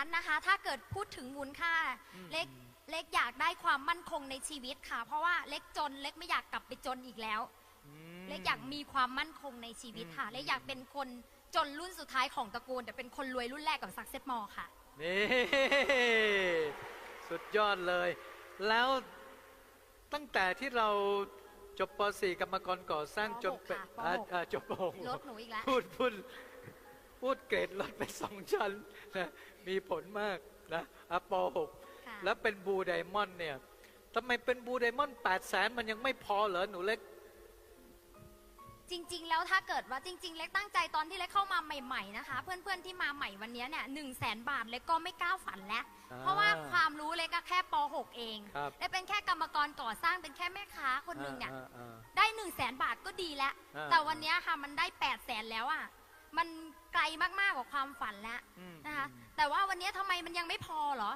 นั้นนะคะถ้าเกิดพูดถึงมูลค่าเล็กอยากได้ความมั่นคงในชีวิตค่ะเพราะว่าเล็กจนเล็กไม่อยากกลับไปจนอีกแล้วเล็กอยากมีความมั่นคงในชีวิตค่ะเล็กอยากเป็นคนจนรุ่นสุดท้ายของตระกูลแต่เป็นคนรวยรุ่นแรกกับ Success Mall ค่ะนี่สุดยอดเลยแล้วตั้งแต่ที่เราจบป .4 กรรมกรก่อสร้างจนเป็นจบป .6 ลดหนูอีกแล้วพูดเกรดลดไป2 ชั้นนะมีผลมากนะป .6 แล้วเป็นบูไดมอนด์เนี่ยทำไมเป็นบูไดมอนด์800,000มันยังไม่พอเหรอหนูเล็กจริงๆแล้วถ้าเกิดว่าจริงๆเล็กตั้งใจตอนที่เล็กเข้ามาใหม่ๆนะคะเพื่อนๆที่มาใหม่วันนี้เนี่ย100,000 บาทเล็กก็ไม่กล้าฝันแล้วเพราะว่าความรู้เล็กก็แค่ป .6 เองและเป็นแค่กรรมกรก่อสร้างเป็นแค่แม่ค้าคนหนึ่งเนี่ยได้100,000 บาทก็ดีแล้วแต่วันนี้ค่ะมันได้800,000แล้วอ่ะมันไกลมากๆกว่าความฝันแล้วนะคะแต่ว่าวันนี้ทำไมมันยังไม่พอเหรอ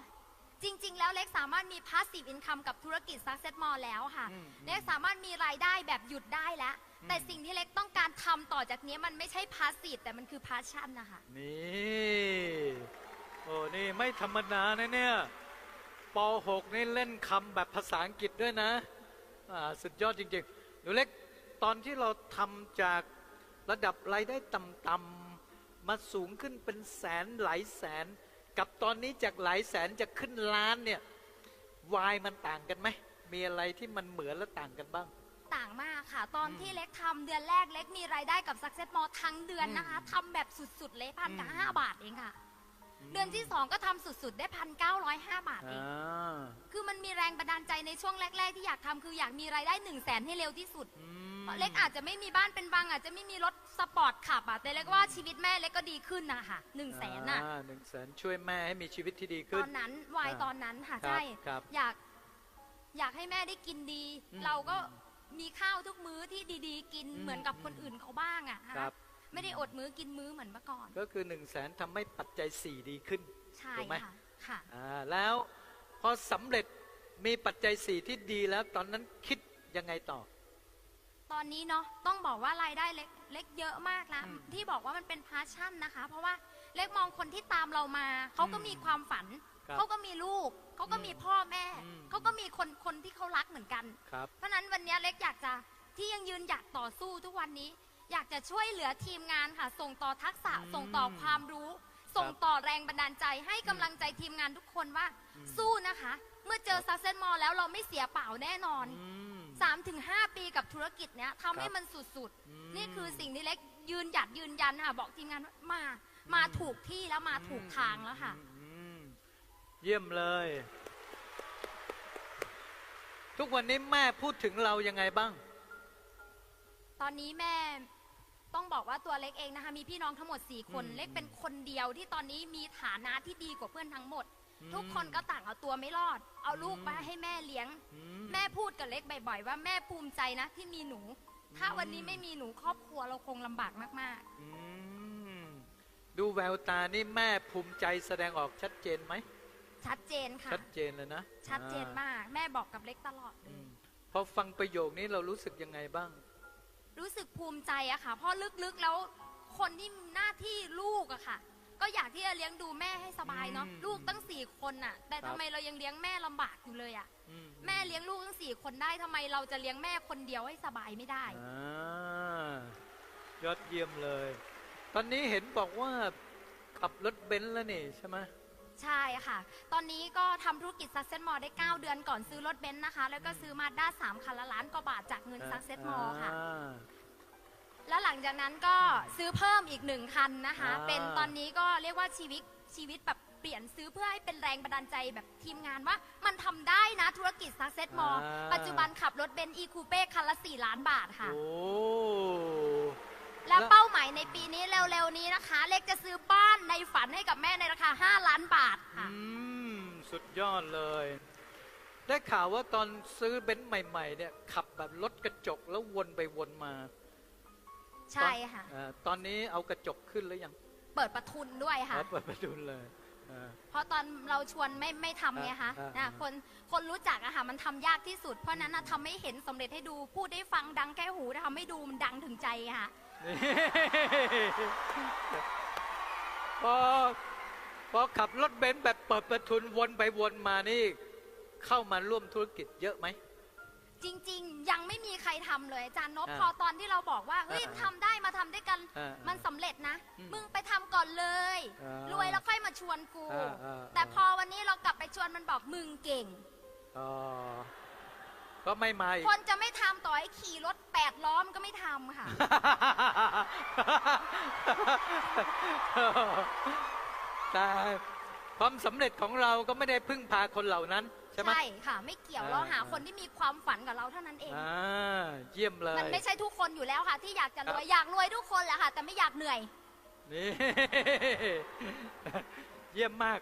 จริงๆแล้วเล็กสามารถมี passive income กับธุรกิจ Success Mall แล้วค่ะเล็กสามารถมีรายได้แบบหยุดได้แล้วแต่สิ่งที่เล็กต้องการทำต่อจากนี้มันไม่ใช่ passive แต่มันคือ passion นะคะนี่โอ้นี่ไม่ธรรมดานะเนี่ยป .6 นี่เล่นคำแบบภาษาอังกฤษด้วยนะสุดยอดจริงๆหนูเล็กตอนที่เราทำจากระดับรายได้ต่ำๆมาสูงขึ้นเป็นแสนหลายแสนกับตอนนี้จากหลายแสนจะขึ้นล้านเนี่ยวายมันต่างกันไหมมีอะไรที่มันเหมือนและต่างกันบ้างต่างมากค่ะตอนที่เล็กทำเดือนแรกเล็กมีรายได้กับ Success Mall ทั้งเดือนนะคะทำแบบสุดๆเลย1,905 บาทเองค่ะเดือนที่2ก็ทำสุดๆได้1,905 บาทเองคือมันมีแรงบันดาลใจในช่วงแรกๆที่อยากทำคืออยากมีรายได้100,000ให้เร็วที่สุดเล็กอาจจะไม่มีบ้านเป็นบางอาจจะไม่มีรถสปอร์ตขับแต่เล็กว่าชีวิตแม่เล็กก็ดีขึ้นนะคะ100,000น่ะ100,000ช่วยแม่ให้มีชีวิตที่ดีขึ้นตอนนั้นวัยตอนนั้นค่ะใช่อยากให้แม่ได้กินดีเราก็มีข้าวทุกมื้อที่ดีๆกินเหมือนกับคนอื่นเขาบ้างอะค่ะไม่ได้อดมื้อกินมื้อเหมือนเมื่อก่อนก็คือ100,000ทำให้ปัจจัย4ดีขึ้นใช่ค่ะแล้วพอสำเร็จมีปัจจัย4ที่ดีแล้วตอนนั้นคิดยังไงต่อตอนนี้เนาะต้องบอกว่ารายได้เล็กเยอะมากแล้วที่บอกว่ามันเป็นพาชั่นนะคะเพราะว่าเล็กมองคนที่ตามเรามาเขาก็มีความฝันเขาก็มีลูกเขาก็มีพ่อแม่เขาก็มีคนที่เขารักเหมือนกันเพราะนั้นวันนี้เล็กอยากจะที่ยังยืนอยากต่อสู้ทุกวันนี้อยากจะช่วยเหลือทีมงานค่ะส่งต่อทักษะส่งต่อความรู้ส่งต่อแรงบันดาลใจให้กำลังใจทีมงานทุกคนว่าสู้นะคะเมื่อเจอ Success Mall แล้วเราไม่เสียเปล่าแน่นอน 3-5 ปีกับธุรกิจเนี้ยทำให้มันสุดๆนี่คือสิ่งที่เล็กยืนยันค่ะบอกทีมงานว่ามาถูกที่แล้วมาถูกทางแล้วค่ะเยี่ยมเลยทุกวันนี้แม่พูดถึงเรายังไงบ้างตอนนี้แม่ต้องบอกว่าตัวเล็กเองนะคะมีพี่น้องทั้งหมด4 คนเล็กเป็นคนเดียวที่ตอนนี้มีฐานะที่ดีกว่าเพื่อนทั้งหมดทุกคนก็ต่างเอาตัวไม่รอดเอาลูกมาให้แม่เลี้ยงแม่พูดกับเล็กบ่อยๆว่าแม่ภูมิใจนะที่มีหนูถ้าวันนี้ไม่มีหนูครอบครัวเราคงลำบากมากๆดูแววตานี่แม่ภูมิใจแสดงออกชัดเจนไหมชัดเจนค่ะชัดเจนเลยนะชัดเจนมากแม่บอกกับเล็กตลอดพอฟังประโยคนี้เรารู้สึกยังไงบ้างรู้สึกภูมิใจอะค่ะเพราะลึกๆแล้วคนที่หน้าที่ลูกอะค่ะก็อยากที่จะเลี้ยงดูแม่ให้สบายเนาะลูกตั้ง4 คนอะแต่ทำไมเรายังเลี้ยงแม่ลำบากอยู่เลยอะแม่เลี้ยงลูกตั้ง4 คนได้ทำไมเราจะเลี้ยงแม่คนเดียวให้สบายไม่ได้ยอดเยี่ยมเลยตอนนี้เห็นบอกว่าขับรถเบนซ์แล้วนี่ใช่ไหมใช่ค่ะตอนนี้ก็ทำธุรกิจ Success Mall ได้9 เดือนก่อนซื้อรถเบนซ์นะคะแล้วก็ซื้อมาด้า3 คันละ1 ล้านกว่าบาทจากเงิน Success Mall ค่ะแล้วหลังจากนั้นก็ซื้อเพิ่มอีก1 คันนะคะเป็นตอนนี้ก็เรียกว่าชีวิตแบบเปลี่ยนซื้อเพื่อให้เป็นแรงบันดาลใจแบบทีมงานว่ามันทำได้นะธุรกิจ Success Mall ปัจจุบันขับรถเบนซ์ E-Coupe คันละ4 ล้านบาทค่ะและเป้าหมายในปีนี้เร็วๆนี้นะคะเล็กจะซื้อบ้านในฝันให้กับแม่ในราคา5 ล้านบาทค่ะสุดยอดเลยได้ข่าวว่าตอนซื้อเบนซ์ใหม่ๆเนี่ยขับแบบรถกระจกแล้ววนไปวนมาใช่ค่ะตอนนี้เอากระจกขึ้นหรือยังเปิดประทุนด้วยค่ะเปิดประทุนเลยเพราะตอนเราชวนไม่ทำไงคะคนรู้จักอะค่ะมันทำยากที่สุดเพราะนั้นทำให้เห็นสำเร็จให้ดูพูดได้ฟังดังแค่หูทำให้ดูมันดังถึงใจค่ะพอ พอขับรถเบนซ์แบบเปิดประทุนวนไปวนมานี่เข้ามาร่วมธุรกิจเยอะไหมจริงๆยังไม่มีใครทำเลยอาจารย์นพ อ่า พอตอนที่เราบอกว่าเฮ้ย อ่า ทำได้มาทำด้วยกัน อ่า มันสำเร็จนะ อืม มึงไปทำก่อนเลย อ่าร วยแล้วค่อยมาชวนกู อ่า แต่พอวันนี้เรากลับไปชวนมันบอกมึงเก่ง อ๋อก็ไม่มาอีก คนจะไม่ทำต่อให้ขี่รถ8 ล้อมนก็ไม่ทำค่ะ แต่ความสำเร็จของเราก็ไม่ได้พึ่งพาคนเหล่านั้นใช่ไหม ใช่ค่ะ ไม่เกี่ยว อ่า เราหาคนที่มีความฝันกับเราเท่านั้นเอง เยี่ยมเลย มันไม่ใช่ทุกคนอยู่แล้วค่ะ ที่อยากจะรวยอยากรวยทุกคนแหละค่ะ แต่ไม่อยากเหนื่อย นี่ เยี่ยมมาก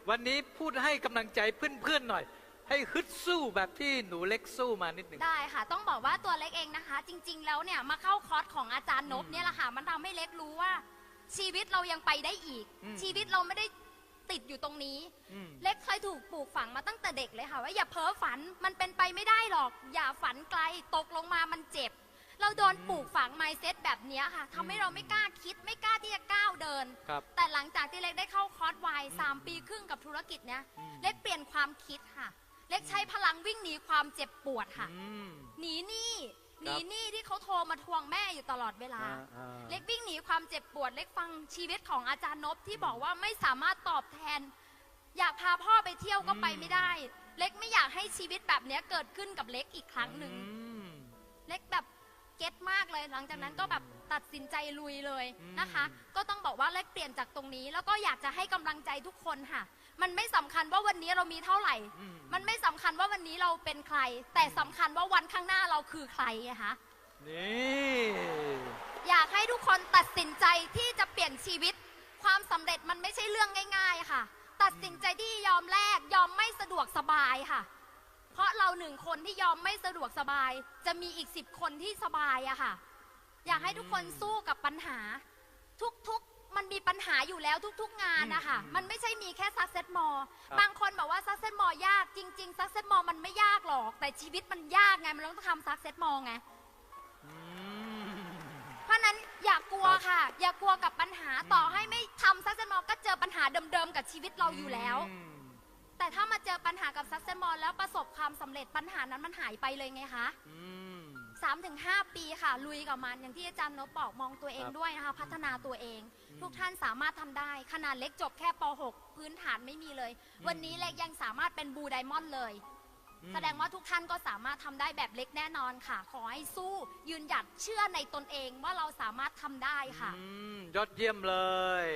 วันนี้พูดให้กำลังใจเพื่อนๆหน่อย ให้ฮึดสู้แบบที่หนูเล็กสู้มานิดหนึ่ง ได้ค่ะ ต้องบอกว่าตัวเล็กเองนะคะ จริง ๆ แล้วเนี่ยมาเข้าคอร์สของอาจารย์นพเนี่ยแหละค่ะ มันทำให้เล็กรู้ว่า ชีวิตเรายังไปได้อีก ชีวิตเราไม่ได้ติดอยู่ตรงนี้ อืม เล็กเคยถูกปลูกฝังมาตั้งแต่เด็กเลยค่ะ ว่าอย่าเพ้อฝันมันเป็นไปไม่ได้หรอก อย่าฝันไกลตกลงมามันเจ็บ เราโดนปลูกฝัง mindset แบบเนี้ยค่ะทำให้เราไม่กล้าคิดไม่กล้าที่จะก้าวเดิน ครับ แต่หลังจากที่เล็กได้เข้าคอร์สวาย3 ปีครึ่งกับธุรกิจเนี้ย อืม เล็กเปลี่ยนความคิดค่ะ เล็กใช้พลังวิ่งหนีความเจ็บปวดค่ะ อืม หนีหนี้ ครับ หนีหนี้ที่เขาโทรมาทวงแม่อยู่ตลอดเวลา อ่า เล็กวิ่งหนีความเจ็บปวด เล็กฟังชีวิตของอาจารย์นพที่บอกว่าไม่สามารถตอบแทน อยากพาพ่อไปเที่ยวก็ไปไม่ได้ เล็กไม่อยากให้ชีวิตแบบเนี้ยเกิดขึ้นกับเล็กอีกครั้งหนึ่ง อืม เล็กแบบเก็ตมากเลย หลังจากนั้นก็แบบตัดสินใจลุยเลยนะคะ ก็ต้องบอกว่าเล็กเปลี่ยนจากตรงนี้ แล้วก็อยากจะให้กำลังใจทุกคนค่ะ มันไม่สำคัญว่าวันนี้เรามีเท่าไหร่ อืม มันไม่สำคัญว่าวันนี้เราเป็นใคร แต่สำคัญว่าวันข้างหน้าเราคือใครนะคะ นี่ อยากให้ทุกคนตัดสินใจที่จะเปลี่ยนชีวิต ความสำเร็จมันไม่ใช่เรื่องง่าย ๆค่ะ ตัดสินใจที่ยอมแลกยอมไม่สะดวกสบายค่ะ เพราะเรา1 คนที่ยอมไม่สะดวกสบาย จะมีอีก10 คนที่สบายอะค่ะ อยากให้ทุกคนสู้กับปัญหา มันมีปัญหาอยู่แล้วทุกๆงานนะคะมันไม่ใช่มีแค่ซักเซตมอบางคนบอกว่าซักเซตมอยากจริงๆซักเซตมอมันไม่ยากหรอก แต่ชีวิตมันยากไงมันต้องทำซักเซตมอไง อืม เพราะนั้นอย่ากลัวค่ะ อย่ากลัวกับปัญหาต่อให้ไม่ทำซักเซนมอลก็เจอปัญหาเดิมๆกับชีวิตเราอยู่แล้ว อืม แต่ถ้ามาเจอปัญหากับซักเซนมอลแล้วประสบความสำเร็จปัญหานั้นมันหายไปเลยไงคะ อืม 3-5 ปีค่ะ ลุยกับมันอย่างที่อาจารย์นพบอกมองตัวเอง ครับ ด้วยนะคะ พัฒนาตัวเอง ทุกท่านสามารถทำได้ ขนาดเล็กจบแค่ป .6 พื้นฐานไม่มีเลย วันนี้เล็กยังสามารถเป็นบูไดมอนด์เลย แสดงว่าทุกท่านก็สามารถทำได้แบบเล็กแน่นอนค่ะ ขอให้สู้ยืนหยัดเชื่อในตนเองว่าเราสามารถทำได้ค่ะ ยอดเยี่ยมเลย